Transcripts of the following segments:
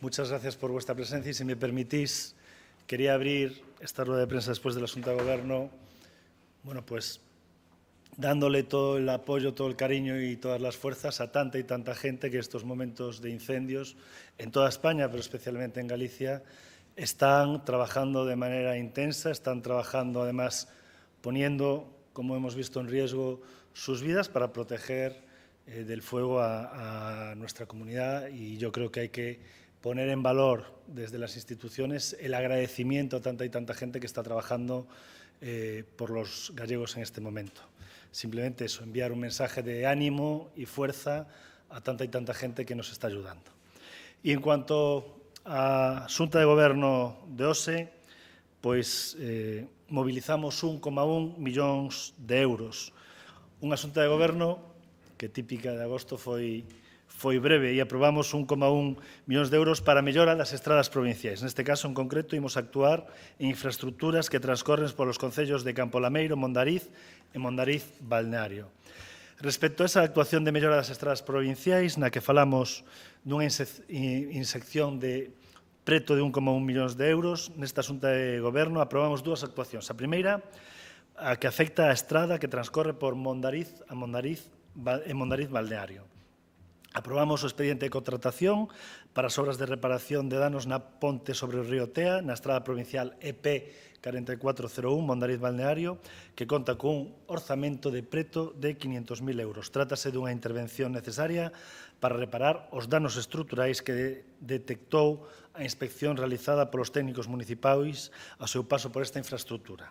Muchas gracias por vuestra presencia y, si me permitís, quería abrir esta rueda de prensa después de la Xunta de Gobierno, dándole todo el apoyo, todo el cariño y todas las fuerzas a tanta y tanta gente que estos momentos de incendios en toda España, pero especialmente en Galicia, están trabajando de manera intensa, están trabajando además poniendo, como hemos visto, en riesgo sus vidas para proteger del fuego a nuestra comunidad, y yo creo que hay que poner en valor desde las instituciones el agradecimiento a tanta y tanta gente que está trabajando por los gallegos en este momento. Simplemente eso, enviar un mensaje de ánimo y fuerza a tanta y tanta gente que nos está ayudando. Y en cuanto a Xunta de Goberno de hoxe, pois mobilizamos 1,1 millóns de euros. Unha Xunta de Goberno que, típica de agosto, foi breve, e aprobamos 1,1 millóns de euros para a mellora das estradas provinciais. Neste caso, en concreto, imos actuar en infraestructuras que transcorren polos concellos de Campo Lameiro, Mondariz e Mondariz Balneario. Respecto a esa actuación de mellora das estradas provinciais, na que falamos dunha insección de preto de 1,1 millóns de euros, nesta Xunta de Goberno aprobamos dúas actuacións. A primeira, a que afecta a estrada que transcorre por Mondariz e Mondariz Balneario. Aprobamos o expediente de contratación para as obras de reparación de danos na ponte sobre o río Tea, na estrada provincial EP 4401, Mondariz Balneario, que conta cun orzamento de preto de 500.000 euros. Trátase dunha intervención necesaria para reparar os danos estruturais que detectou a inspección realizada polos técnicos municipais ao seu paso por esta infraestructura.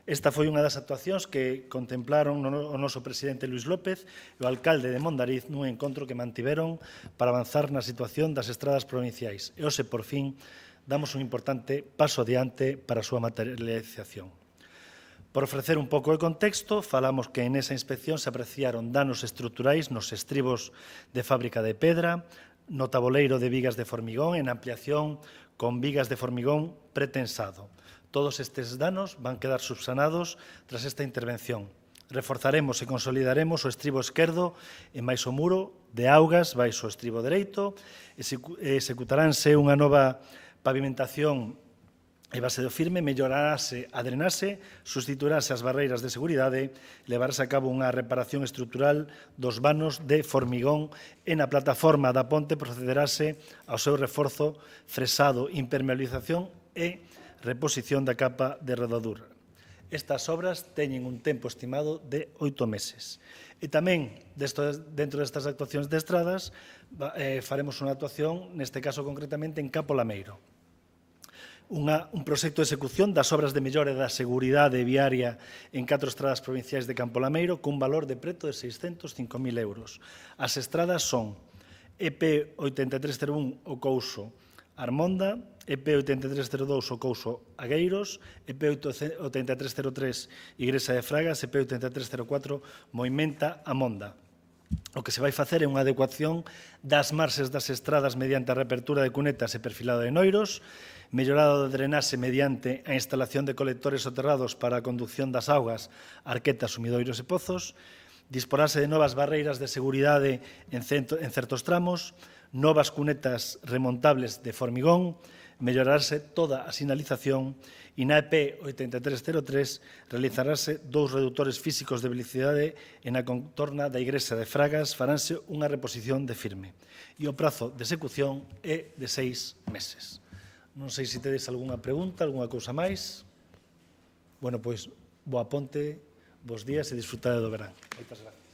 Esta foi unha das actuacións que contemplaron o noso presidente Luís López e o alcalde de Mondariz nun encontro que mantiveron para avanzar na situación das estradas provinciais. E hoxe, por fin, damos un importante paso adiante para a súa materialización. Por ofrecer un pouco de contexto, falamos que nesa inspección se apreciaron danos estruturais nos estribos de fábrica de pedra, no taboleiro de vigas de formigón e na ampliación con vigas de formigón pretensado. Todos estes danos van quedar subsanados tras esta intervención. Reforzaremos e consolidaremos o estribo esquerdo e máis o muro de augas baixo o estribo dereito. Executaránse unha nova pavimentación e base do firme, mellorarase a drenase, sustituirase as barreiras de seguridade, levarase a cabo unha reparación estrutural dos vanos de formigón e na plataforma da ponte procederase ao seu reforzo, fresado, impermeabilización e reposición da capa de redadura. Estas obras teñen un tempo estimado de 8 meses. E tamén, dentro destas actuacións de estradas, faremos unha actuación, neste caso concretamente, en Campo Lameiro. Un proxecto de execución das obras de mellora da seguridade viaria en 4 estradas provinciais de Campo Lameiro cun valor de preto de 605.000 euros. As estradas son EP 8301 o Couso Armonda, EP 8302 o Couso Agueiros, EP 8303 Igrexa de Fragas, EP 8304 Moimenta Amonda. O que se vai facer é unha adecuación das marxes das estradas mediante a reapertura de cunetas e perfilado de noiros, mellorado de drenase mediante a instalación de colectores soterrados para a conducción das augas, arquetas, sumidoiros e pozos, disporase de novas barreiras de seguridade en certos tramos, novas cunetas remontables de formigón, mellorarse toda a sinalización e na EP 8303 realizarase 2 reductores físicos de velocidade e na contorna da Igrexa de Fragas faránse unha reposición de firme. E o prazo de execución é de 6 meses. Non sei se tedes algunha pregunta, algunha cousa máis. Bueno, pois, boa ponte, bons días e disfrutade do verán. Moitas gracias.